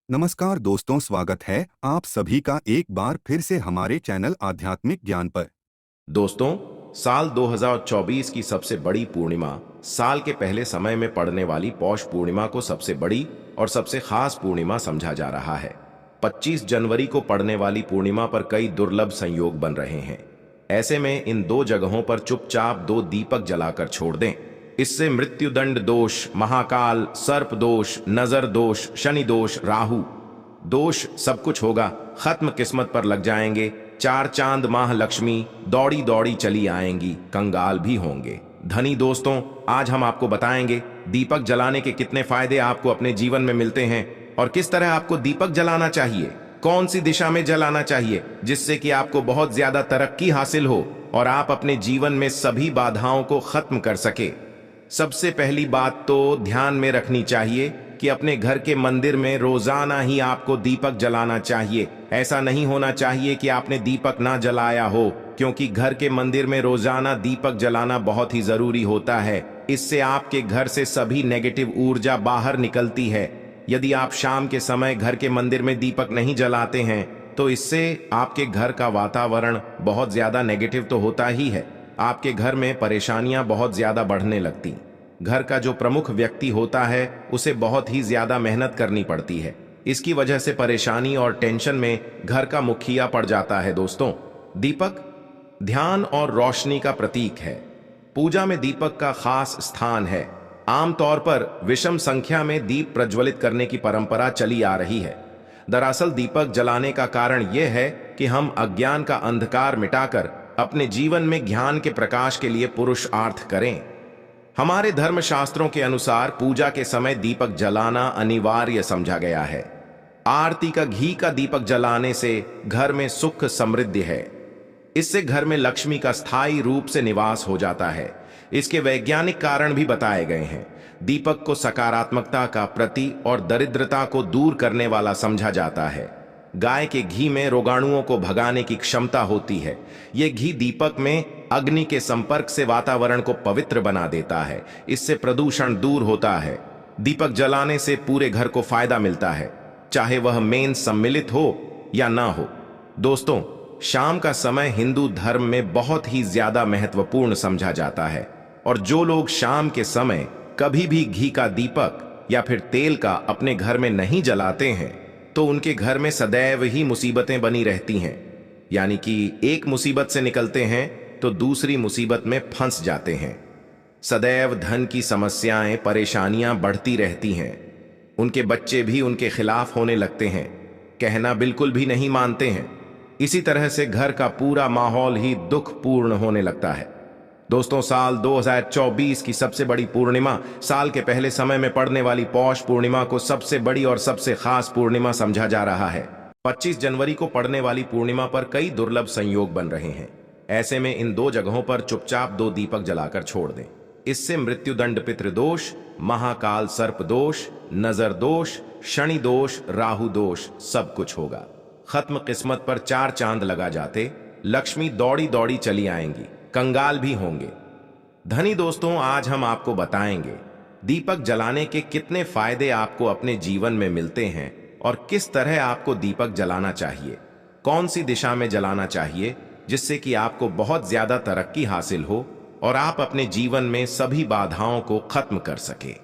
नमस्कार दोस्तों, स्वागत है आप सभी का एक बार फिर से हमारे चैनल आध्यात्मिक ज्ञान पर। दोस्तों, साल 2024 की सबसे बड़ी पूर्णिमा, साल के पहले समय में पड़ने वाली पौष पूर्णिमा को सबसे बड़ी और सबसे खास पूर्णिमा समझा जा रहा है। 25 जनवरी को पड़ने वाली पूर्णिमा पर कई दुर्लभ संयोग बन रहे हैं। ऐसे में इन दो जगहों पर चुपचाप दो दीपक जलाकर छोड़ दें। इससे मृत्युदंड दोष, महाकाल, सर्प दोष, नजर दोष, शनि दोष, राहु दोष सब कुछ होगा, खत्म किस्मत पर लग जाएंगे। चार चांद माह लक्ष्मी दौड़ी दौड़ी चली आएंगी, कंगाल भी होंगे। धनी दोस्तों, आज हम आपको बताएंगे दीपक जलाने के कितने फायदे आपको अपने जीवन में मिलते हैं और किस तरह आपको दीपक जलाना चाहिए, कौन सी दिशा में जलाना चाहिए जिससे कि आपको बहुत ज्यादा तरक्की हासिल हो और आप अपने जीवन में सभी बाधाओं को खत्म कर सके। सबसे पहली बात तो ध्यान में रखनी चाहिए कि अपने घर के मंदिर में रोजाना ही आपको दीपक जलाना चाहिए। ऐसा नहीं होना चाहिए कि आपने दीपक ना जलाया हो, क्योंकि घर के मंदिर में रोजाना दीपक जलाना बहुत ही जरूरी होता है। इससे आपके घर से सभी नेगेटिव ऊर्जा बाहर निकलती है। यदि आप शाम के समय घर के मंदिर में दीपक नहीं जलाते हैं तो इससे आपके घर का वातावरण बहुत ज्यादा नेगेटिव तो होता ही है। आपके घर में परेशानियां बहुत ज्यादा बढ़ने लगती। घर का जो प्रमुख व्यक्ति होता है उसे बहुत ही ज्यादा मेहनत करनी पड़ती है। इसकी वजह से परेशानी और टेंशन में घर का मुखिया पड़ जाता है। दोस्तों, दीपक ध्यान और रोशनी का प्रतीक है। पूजा में दीपक का खास स्थान है। आमतौर पर विषम संख्या में दीप प्रज्वलित करने की परंपरा चली आ रही है। दरअसल दीपक जलाने का कारण यह है कि हम अज्ञान का अंधकार मिटाकर अपने जीवन में ज्ञान के प्रकाश के लिए पुरुषार्थ करें। हमारे धर्मशास्त्रों के अनुसार पूजा के समय दीपक जलाना अनिवार्य समझा गया है। आरती का घी का दीपक जलाने से घर में सुख समृद्धि है। इससे घर में लक्ष्मी का स्थायी रूप से निवास हो जाता है। इसके वैज्ञानिक कारण भी बताए गए हैं। दीपक को सकारात्मकता का प्रतीक और दरिद्रता को दूर करने वाला समझा जाता है। गाय के घी में रोगाणुओं को भगाने की क्षमता होती है। यह घी दीपक में अग्नि के संपर्क से वातावरण को पवित्र बना देता है। इससे प्रदूषण दूर होता है। दीपक जलाने से पूरे घर को फायदा मिलता है, चाहे वह मेन सम्मिलित हो या ना हो। दोस्तों, शाम का समय हिंदू धर्म में बहुत ही ज्यादा महत्वपूर्ण समझा जाता है और जो लोग शाम के समय कभी भी घी का दीपक या फिर तेल का अपने घर में नहीं जलाते हैं तो उनके घर में सदैव ही मुसीबतें बनी रहती हैं। यानी कि एक मुसीबत से निकलते हैं तो दूसरी मुसीबत में फंस जाते हैं। सदैव धन की समस्याएं, परेशानियां बढ़ती रहती हैं। उनके बच्चे भी उनके खिलाफ होने लगते हैं, कहना बिल्कुल भी नहीं मानते हैं। इसी तरह से घर का पूरा माहौल ही दुखपूर्ण होने लगता है। दोस्तों, साल 2024 की सबसे बड़ी पूर्णिमा, साल के पहले समय में पड़ने वाली पौष पूर्णिमा को सबसे बड़ी और सबसे खास पूर्णिमा समझा जा रहा है। 25 जनवरी को पड़ने वाली पूर्णिमा पर कई दुर्लभ संयोग बन रहे हैं। ऐसे में इन दो जगहों पर चुपचाप दो दीपक जलाकर छोड़ दें। इससे मृत्युदंड, पितृदोष, महाकाल, सर्प दोष, नजर दोष, शनि दोष, राहु दोष सब कुछ होगा। खत्म किस्मत पर चार चांद लगा जाते, लक्ष्मी दौड़ी दौड़ी चली आएंगी, कंगाल भी होंगे। धनी दोस्तों, आज हम आपको बताएंगे दीपक जलाने के कितने फायदे आपको अपने जीवन में मिलते हैं और किस तरह आपको दीपक जलाना चाहिए, कौन सी दिशा में जलाना चाहिए जिससे कि आपको बहुत ज्यादा तरक्की हासिल हो और आप अपने जीवन में सभी बाधाओं को खत्म कर सके।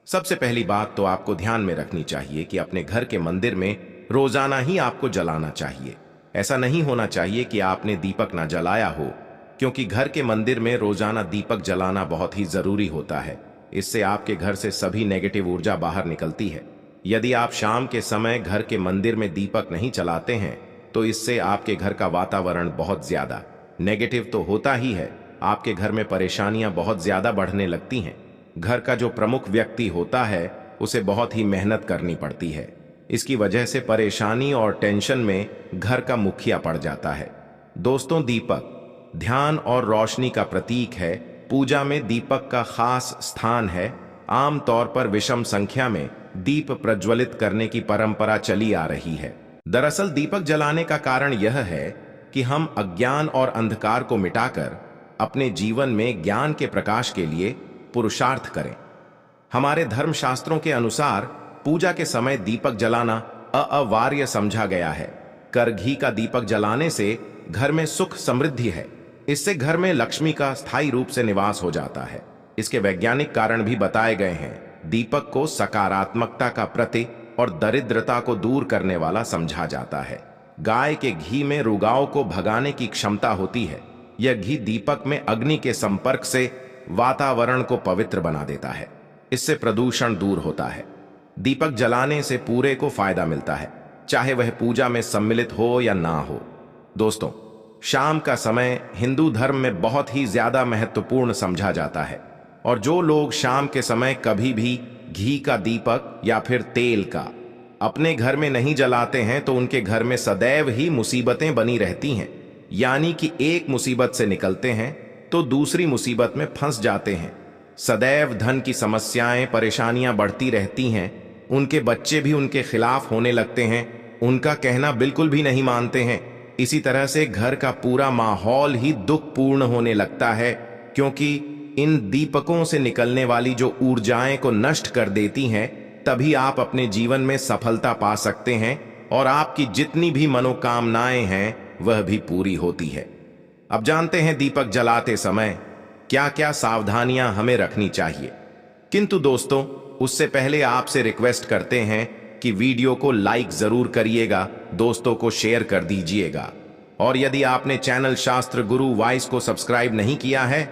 सबसे पहली बात तो आपको ध्यान में रखनी चाहिए कि अपने घर के मंदिर में रोजाना ही आपको जलाना चाहिए। ऐसा नहीं होना चाहिए कि आपने दीपक ना जलाया हो, क्योंकि घर के मंदिर में रोजाना दीपक जलाना बहुत ही जरूरी होता है। इससे आपके घर से सभी नेगेटिव ऊर्जा बाहर निकलती है। यदि आप शाम के समय घर के मंदिर में दीपक नहीं जलाते हैं तो इससे आपके घर का वातावरण बहुत ज्यादा नेगेटिव तो होता ही है। आपके घर में परेशानियां बहुत ज्यादा बढ़ने लगती हैं। घर का जो प्रमुख व्यक्ति होता है उसे बहुत ही मेहनत करनी पड़ती है। इसकी वजह से परेशानी और टेंशन में घर का मुखिया पड़ जाता है। दोस्तों, दीपक ध्यान और रोशनी का प्रतीक है। पूजा में दीपक का खास स्थान है। आमतौर पर विषम संख्या में दीप प्रज्वलित करने की परंपरा चली आ रही है। दरअसल दीपक जलाने का कारण यह है कि हम अज्ञान और अंधकार को मिटाकर अपने जीवन में ज्ञान के प्रकाश के लिए पुरुषार्थ करें। हमारे धर्मशास्त्रों के अनुसार पूजा के समय दीपक जलाना अवार्य समझा गया है। कर घी का दीपक जलाने से घर में सुख समृद्धि है। इससे घर में लक्ष्मी का स्थायी रूप से निवास हो जाता है। इसके वैज्ञानिक कारण भी बताए गए हैं। दीपक को सकारात्मकता का प्रतीक और दरिद्रता को दूर करने वाला समझा जाता है। गाय के घी में रुगाव को भगाने की क्षमता होती है। यह घी दीपक में अग्नि के संपर्क से वातावरण को पवित्र बना देता है। इससे प्रदूषण दूर होता है। दीपक जलाने से पूरे को फायदा मिलता है, चाहे वह पूजा में सम्मिलित हो या ना हो। दोस्तों, शाम का समय हिंदू धर्म में बहुत ही ज्यादा महत्वपूर्ण समझा जाता है और जो लोग शाम के समय कभी भी घी का दीपक या फिर तेल का अपने घर में नहीं जलाते हैं तो उनके घर में सदैव ही मुसीबतें बनी रहती हैं। यानी कि एक मुसीबत से निकलते हैं तो दूसरी मुसीबत में फंस जाते हैं। सदैव धन की समस्याएं, परेशानियां बढ़ती रहती हैं। उनके बच्चे भी उनके खिलाफ होने लगते हैं, उनका कहना बिल्कुल भी नहीं मानते हैं। इसी तरह से घर का पूरा माहौल ही दुखपूर्ण होने लगता है, क्योंकि इन दीपकों से निकलने वाली जो ऊर्जाएं को नष्ट कर देती हैं, तभी आप अपने जीवन में सफलता पा सकते हैं और आपकी जितनी भी मनोकामनाएं हैं वह भी पूरी होती है। अब जानते हैं दीपक जलाते समय क्या क्या सावधानियां हमें रखनी चाहिए। किंतु दोस्तों, उससे पहले आपसे रिक्वेस्ट करते हैं कि वीडियो को लाइक जरूर करिएगा, दोस्तों को शेयर कर दीजिएगा। और यदि आपने चैनल शास्त्र गुरु वॉइस को सब्सक्राइब नहीं किया है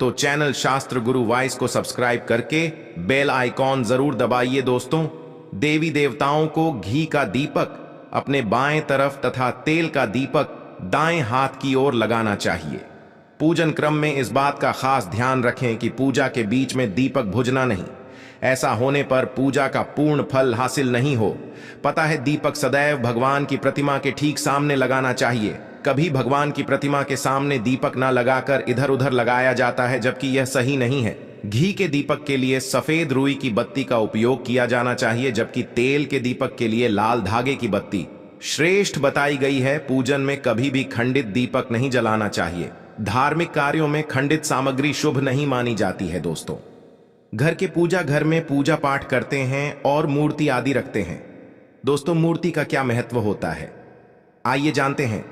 तो चैनल शास्त्र गुरु वॉइस को सब्सक्राइब करके बेल आइकॉन जरूर दबाइए। दोस्तों, देवी देवताओं को घी का दीपक अपने बाएं तरफ तथा तेल का दीपक दाएं हाथ की ओर लगाना चाहिए। पूजन क्रम में इस बात का खास ध्यान रखें कि पूजा के बीच में दीपक बुझना नहीं। ऐसा होने पर पूजा का पूर्ण फल हासिल नहीं हो। पता है, दीपक सदैव भगवान की प्रतिमा के ठीक सामने लगाना चाहिए। कभी भगवान की प्रतिमा के सामने दीपक न लगाकर इधर उधर लगाया जाता है, जबकि यह सही नहीं है। घी के दीपक के लिए सफेद रुई की बत्ती का उपयोग किया जाना चाहिए, जबकि तेल के दीपक के लिए लाल धागे की बत्ती श्रेष्ठ बताई गई है। पूजन में कभी भी खंडित दीपक नहीं जलाना चाहिए। धार्मिक कार्यों में खंडित सामग्री शुभ नहीं मानी जाती है। दोस्तों, घर के पूजा घर में पूजा पाठ करते हैं और मूर्ति आदि रखते हैं। दोस्तों, मूर्ति का क्या महत्व होता है, आइए जानते हैं।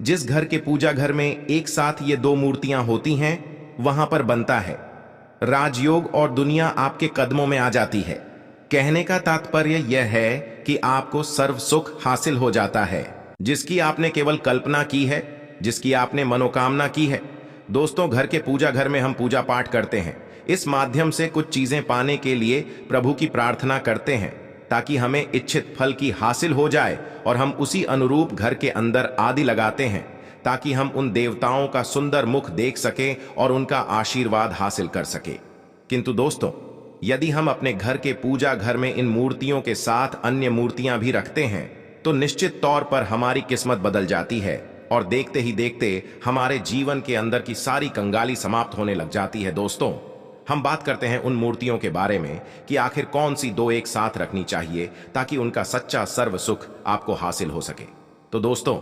जिस घर के पूजा घर में एक साथ ये दो मूर्तियां होती हैं, वहां पर बनता है राजयोग और दुनिया आपके कदमों में आ जाती है। कहने का तात्पर्य यह है कि आपको सर्व सुख हासिल हो जाता है, जिसकी आपने केवल कल्पना की है, जिसकी आपने मनोकामना की है। दोस्तों, घर के पूजा घर में हम पूजा पाठ करते हैं। इस माध्यम से कुछ चीजें पाने के लिए प्रभु की प्रार्थना करते हैं, ताकि हमें इच्छित फल की हासिल हो जाए और हम उसी अनुरूप घर के अंदर आदि लगाते हैं, ताकि हम उन देवताओं का सुंदर मुख देख सकें और उनका आशीर्वाद हासिल कर सके। किंतु दोस्तों, यदि हम अपने घर के पूजा घर में इन मूर्तियों के साथ अन्य मूर्तियां भी रखते हैं तो निश्चित तौर पर हमारी किस्मत बदल जाती है और देखते ही देखते हमारे जीवन के अंदर की सारी कंगाली समाप्त होने लग जाती है। दोस्तों, हम बात करते हैं उन मूर्तियों के बारे में कि आखिर कौन सी दो एक साथ रखनी चाहिए ताकि उनका सच्चा सर्व सुख आपको हासिल हो सके। तो दोस्तों,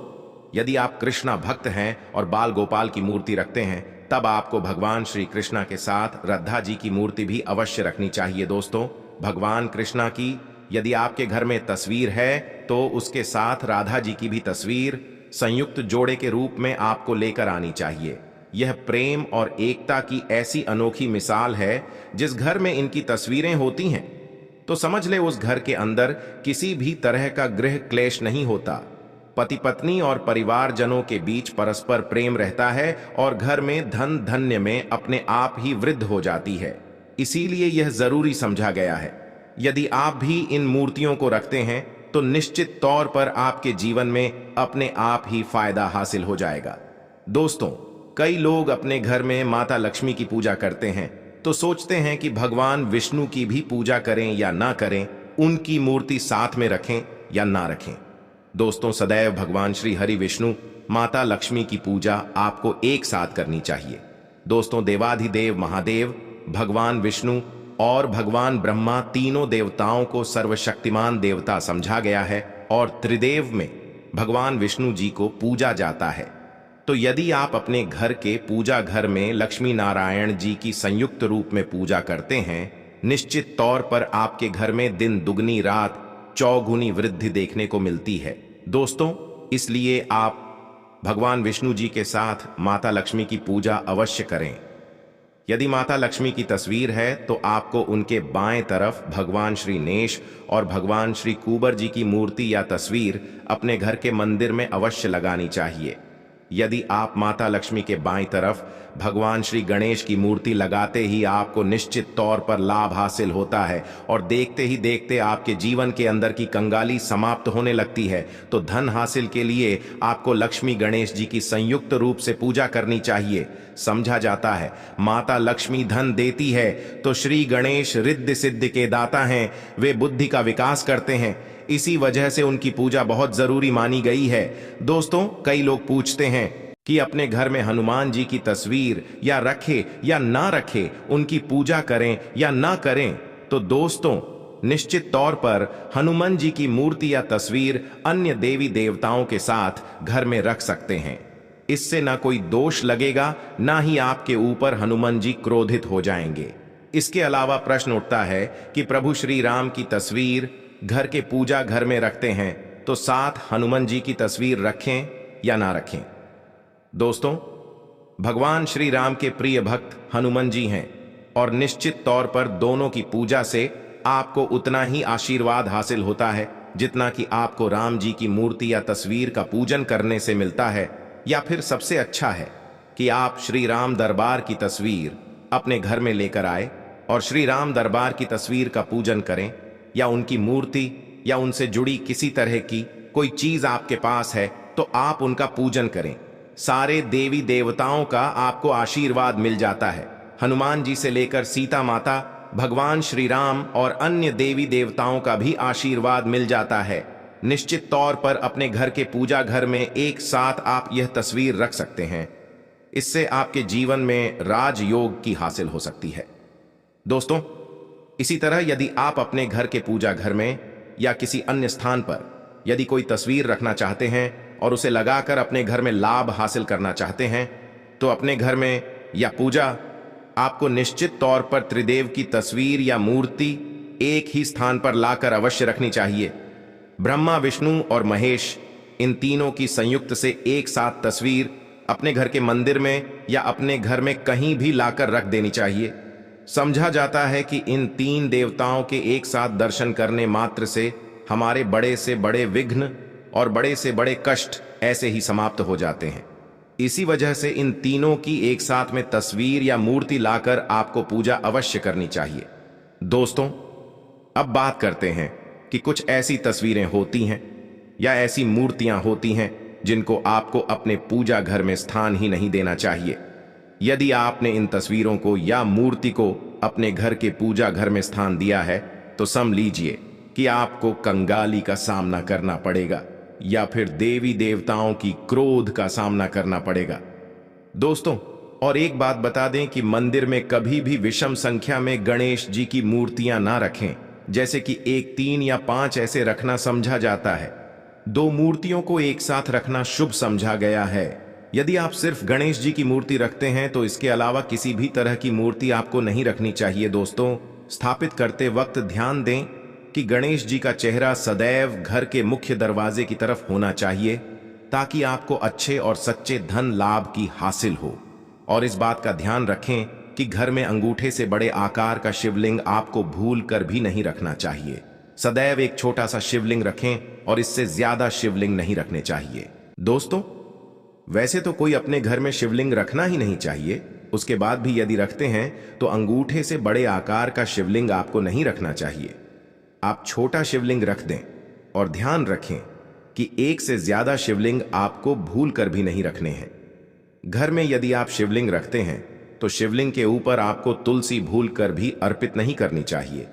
यदि आप कृष्णा भक्त हैं और बाल गोपाल की मूर्ति रखते हैं, तब आपको भगवान श्री कृष्णा के साथ राधा जी की मूर्ति भी अवश्य रखनी चाहिए। दोस्तों, भगवान कृष्णा की यदि आपके घर में तस्वीर है तो उसके साथ राधा जी की भी तस्वीर संयुक्त जोड़े के रूप में आपको लेकर आनी चाहिए। यह प्रेम और एकता की ऐसी अनोखी मिसाल है। जिस घर में इनकी तस्वीरें होती हैं तो समझ ले उस घर के अंदर किसी भी तरह का गृह क्लेश नहीं होता। पति पत्नी और परिवारजनों के बीच परस्पर प्रेम रहता है और घर में धन धन्य में अपने आप ही वृद्धि हो जाती है। इसीलिए यह जरूरी समझा गया है। यदि आप भी इन मूर्तियों को रखते हैं तो निश्चित तौर पर आपके जीवन में अपने आप ही फायदा हासिल हो जाएगा। दोस्तों, कई लोग अपने घर में माता लक्ष्मी की पूजा करते हैं तो सोचते हैं कि भगवान विष्णु की भी पूजा करें या ना करें, उनकी मूर्ति साथ में रखें या ना रखें। दोस्तों, सदैव भगवान श्री हरि विष्णु माता लक्ष्मी की पूजा आपको एक साथ करनी चाहिए। दोस्तों, देवाधिदेव महादेव भगवान विष्णु और भगवान ब्रह्मा तीनों देवताओं को सर्वशक्तिमान देवता समझा गया है और त्रिदेव में भगवान विष्णु जी को पूजा जाता है। तो यदि आप अपने घर के पूजा घर में लक्ष्मी नारायण जी की संयुक्त रूप में पूजा करते हैं, निश्चित तौर पर आपके घर में दिन दुगनी रात चौगुनी वृद्धि देखने को मिलती है। दोस्तों, इसलिए आप भगवान विष्णु जी के साथ माता लक्ष्मी की पूजा अवश्य करें। यदि माता लक्ष्मी की तस्वीर है तो आपको उनके बाएं तरफ भगवान श्री नेश और भगवान श्री कुबर जी की मूर्ति या तस्वीर अपने घर के मंदिर में अवश्य लगानी चाहिए। यदि आप माता लक्ष्मी के बाईं तरफ भगवान श्री गणेश की मूर्ति लगाते ही आपको निश्चित तौर पर लाभ हासिल होता है और देखते ही देखते आपके जीवन के अंदर की कंगाली समाप्त होने लगती है। तो धन हासिल के लिए आपको लक्ष्मी गणेश जी की संयुक्त रूप से पूजा करनी चाहिए। समझा जाता है माता लक्ष्मी धन देती है तो श्री गणेश रिद्धि सिद्धि के दाता हैं, वे बुद्धि का विकास करते हैं। इसी वजह से उनकी पूजा बहुत जरूरी मानी गई है। दोस्तों, कई लोग पूछते हैं कि अपने घर में हनुमान जी की तस्वीर या रखे या ना रखे, उनकी पूजा करें या ना करें। तो दोस्तों, निश्चित तौर पर हनुमान जी की मूर्ति या तस्वीर अन्य देवी देवताओं के साथ घर में रख सकते हैं। इससे ना कोई दोष लगेगा, ना ही आपके ऊपर हनुमान जी क्रोधित हो जाएंगे। इसके अलावा प्रश्न उठता है कि प्रभु श्री राम की तस्वीर घर के पूजा घर में रखते हैं तो साथ हनुमान जी की तस्वीर रखें या ना रखें। दोस्तों, भगवान श्री राम के प्रिय भक्त हनुमान जी हैं और निश्चित तौर पर दोनों की पूजा से आपको उतना ही आशीर्वाद हासिल होता है जितना कि आपको राम जी की मूर्ति या तस्वीर का पूजन करने से मिलता है। या फिर सबसे अच्छा है कि आप श्री राम दरबार की तस्वीर अपने घर में लेकर आए और श्री राम दरबार की तस्वीर का पूजन करें, या उनकी मूर्ति या उनसे जुड़ी किसी तरह की कोई चीज आपके पास है तो आप उनका पूजन करें। सारे देवी देवताओं का आपको आशीर्वाद मिल जाता है। हनुमान जी से लेकर सीता माता, भगवान श्री राम और अन्य देवी देवताओं का भी आशीर्वाद मिल जाता है। निश्चित तौर पर अपने घर के पूजा घर में एक साथ आप यह तस्वीर रख सकते हैं। इससे आपके जीवन में राजयोग की हासिल हो सकती है। दोस्तों, इसी तरह यदि आप अपने घर के पूजा घर में या किसी अन्य स्थान पर यदि कोई तस्वीर रखना चाहते हैं और उसे लगाकर अपने घर में लाभ हासिल करना चाहते हैं तो अपने घर में या पूजा आपको निश्चित तौर पर त्रिदेव की तस्वीर या मूर्ति एक ही स्थान पर लाकर अवश्य रखनी चाहिए। ब्रह्मा, विष्णु और महेश, इन तीनों की संयुक्त से एक साथ तस्वीर अपने घर के मंदिर में या अपने घर में कहीं भी लाकर रख देनी चाहिए। समझा जाता है कि इन तीन देवताओं के एक साथ दर्शन करने मात्र से हमारे बड़े से बड़े विघ्न और बड़े से बड़े कष्ट ऐसे ही समाप्त हो जाते हैं। इसी वजह से इन तीनों की एक साथ में तस्वीर या मूर्ति लाकर आपको पूजा अवश्य करनी चाहिए। दोस्तों, अब बात करते हैं कि कुछ ऐसी तस्वीरें होती हैं या ऐसी मूर्तियां होती हैं जिनको आपको अपने पूजा घर में स्थान ही नहीं देना चाहिए। यदि आपने इन तस्वीरों को या मूर्ति को अपने घर के पूजा घर में स्थान दिया है तो समझ लीजिए कि आपको कंगाली का सामना करना पड़ेगा या फिर देवी देवताओं की क्रोध का सामना करना पड़ेगा। दोस्तों, और एक बात बता दें कि मंदिर में कभी भी विषम संख्या में गणेश जी की मूर्तियां ना रखें, जैसे कि 1, 3 या 5 ऐसे रखना समझा जाता है। 2 मूर्तियों को एक साथ रखना शुभ समझा गया है। यदि आप सिर्फ गणेश जी की मूर्ति रखते हैं तो इसके अलावा किसी भी तरह की मूर्ति आपको नहीं रखनी चाहिए। दोस्तों, स्थापित करते वक्त ध्यान दें कि गणेश जी का चेहरा सदैव घर के मुख्य दरवाजे की तरफ होना चाहिए ताकि आपको अच्छे और सच्चे धन लाभ की हासिल हो। और इस बात का ध्यान रखें कि घर में अंगूठे से बड़े आकार का शिवलिंग आपको भूल कर भी नहीं रखना चाहिए। सदैव एक छोटा सा शिवलिंग रखें और इससे ज्यादा शिवलिंग नहीं रखने चाहिए। दोस्तों, वैसे तो कोई अपने घर में शिवलिंग रखना ही नहीं चाहिए, उसके बाद भी यदि रखते हैं तो अंगूठे से बड़े आकार का शिवलिंग आपको नहीं रखना चाहिए। आप छोटा शिवलिंग रख दें और ध्यान रखें कि एक से ज्यादा शिवलिंग आपको भूल कर भी नहीं रखने हैं। घर में यदि आप शिवलिंग रखते हैं तो शिवलिंग के ऊपर आपको तुलसी भूल कर भी अर्पित नहीं करनी चाहिए।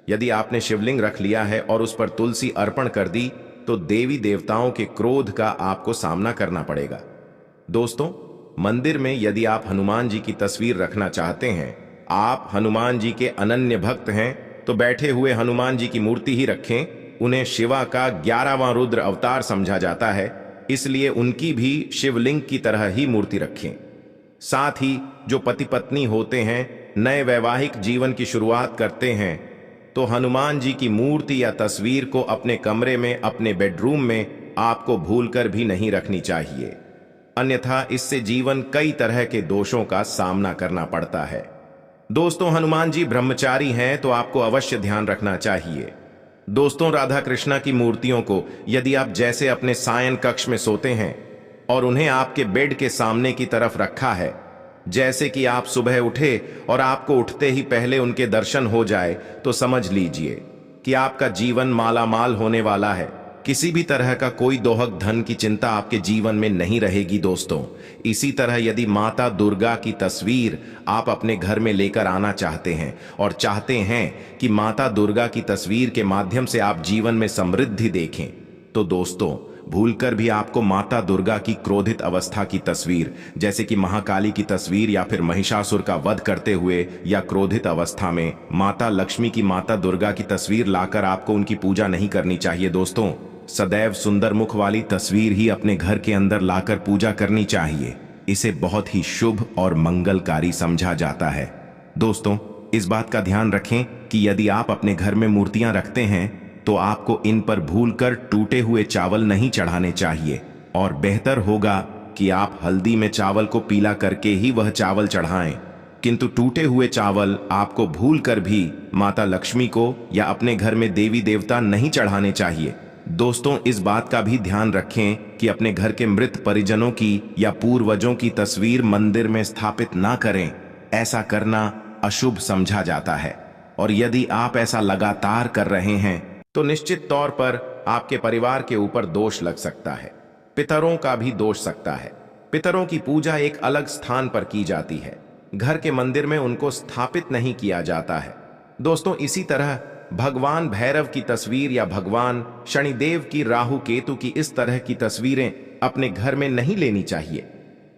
यदि आपने शिवलिंग रख लिया है और उस पर तुलसी अर्पण कर दी तो देवी देवताओं के क्रोध का आपको सामना करना पड़ेगा। दोस्तों, मंदिर में यदि आप हनुमान जी की तस्वीर रखना चाहते हैं, आप हनुमान जी के अनन्य भक्त हैं तो बैठे हुए हनुमान जी की मूर्ति ही रखें। उन्हें शिवा का 11वां रुद्र अवतार समझा जाता है, इसलिए उनकी भी शिवलिंग की तरह ही मूर्ति रखें। साथ ही जो पति पत्नी होते हैं, नए वैवाहिक जीवन की शुरुआत करते हैं, तो हनुमान जी की मूर्ति या तस्वीर को अपने कमरे में, अपने बेडरूम में आपको भूलकर भी नहीं रखनी चाहिए, अन्यथा इससे जीवन कई तरह के दोषों का सामना करना पड़ता है। दोस्तों, हनुमान जी ब्रह्मचारी हैं तो आपको अवश्य ध्यान रखना चाहिए। दोस्तों, राधा कृष्णा की मूर्तियों को यदि आप जैसे अपने सायन कक्ष में सोते हैं और उन्हें आपके बेड के सामने की तरफ रखा है, जैसे कि आप सुबह उठे और आपको उठते ही पहले उनके दर्शन हो जाए, तो समझ लीजिए कि आपका जीवन मालामाल होने वाला है। किसी भी तरह का कोई दोहक धन की चिंता आपके जीवन में नहीं रहेगी। दोस्तों, इसी तरह यदि माता दुर्गा की तस्वीर आप अपने घर में लेकर आना चाहते हैं और चाहते हैं कि माता दुर्गा की तस्वीर के माध्यम से आप जीवन में समृद्धि देखें, तो दोस्तों भूलकर भी आपको माता दुर्गा की क्रोधित अवस्था की तस्वीर, जैसे कि महाकाली की तस्वीर या फिर महिषासुर का वध करते हुए या क्रोधित अवस्था में माता लक्ष्मी की, माता दुर्गा की तस्वीर लाकर आपको उनकी पूजा नहीं करनी चाहिए। दोस्तों, सदैव सुंदर मुख वाली तस्वीर ही अपने घर के अंदर लाकर पूजा करनी चाहिए। इसे बहुत ही शुभ और मंगलकारी समझा जाता है। दोस्तों, इस बात का ध्यान रखें कि यदि आप अपने घर में मूर्तियां रखते हैं तो आपको इन पर भूलकर टूटे हुए चावल नहीं चढ़ाने चाहिए, और बेहतर होगा कि आप हल्दी में चावल को पीला करके ही वह चावल चढ़ाएं। किंतु टूटे हुए चावल आपको भूलकर भी माता लक्ष्मी को या अपने घर में देवी देवता नहीं चढ़ाने चाहिए। दोस्तों, इस बात का भी ध्यान रखें कि अपने घर के मृत परिजनों की या पूर्वजों की तस्वीर मंदिर में स्थापित ना करें। ऐसा करना अशुभ समझा जाता है, और यदि आप ऐसा लगातार कर रहे हैं तो निश्चित तौर पर आपके परिवार के ऊपर दोष लग सकता है। पितरों का भी दोष सकता है। पितरों की पूजा एक अलग स्थान पर की जाती है, घर के मंदिर में उनको स्थापित नहीं किया जाता है। दोस्तों, इसी तरह भगवान भैरव की तस्वीर या भगवान शनिदेव की, राहु केतु की इस तरह की तस्वीरें अपने घर में नहीं लेनी चाहिए।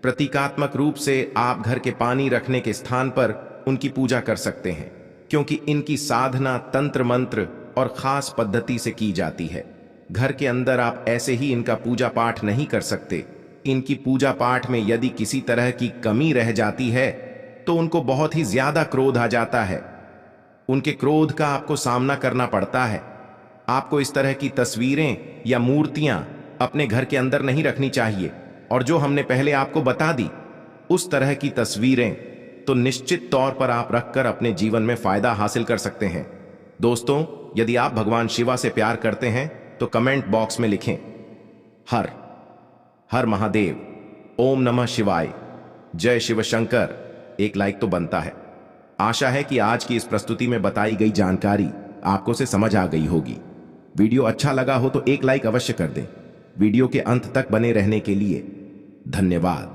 प्रतीकात्मक रूप से आप घर के पानी रखने के स्थान पर उनकी पूजा कर सकते हैं, क्योंकि इनकी साधना तंत्र मंत्र और खास पद्धति से की जाती है। घर के अंदर आप ऐसे ही इनका पूजा पाठ नहीं कर सकते। इनकी पूजा पाठ में यदि किसी तरह की कमी रह जाती है तो उनको बहुत ही ज्यादा क्रोध आ जाता है। उनके क्रोध का आपको सामना करना पड़ता है। आपको इस तरह की तस्वीरें या मूर्तियां अपने घर के अंदर नहीं रखनी चाहिए, और जो हमने पहले आपको बता दी उस तरह की तस्वीरें तो निश्चित तौर पर आप रखकर अपने जीवन में फायदा हासिल कर सकते हैं। दोस्तों, यदि आप भगवान शिवा से प्यार करते हैं तो कमेंट बॉक्स में लिखें हर हर महादेव, ओम नमः शिवाय, जय शिव शंकर। एक लाइक तो बनता है। आशा है कि आज की इस प्रस्तुति में बताई गई जानकारी आपको से समझ आ गई होगी। वीडियो अच्छा लगा हो तो एक लाइक अवश्य कर दें। वीडियो के अंत तक बने रहने के लिए धन्यवाद।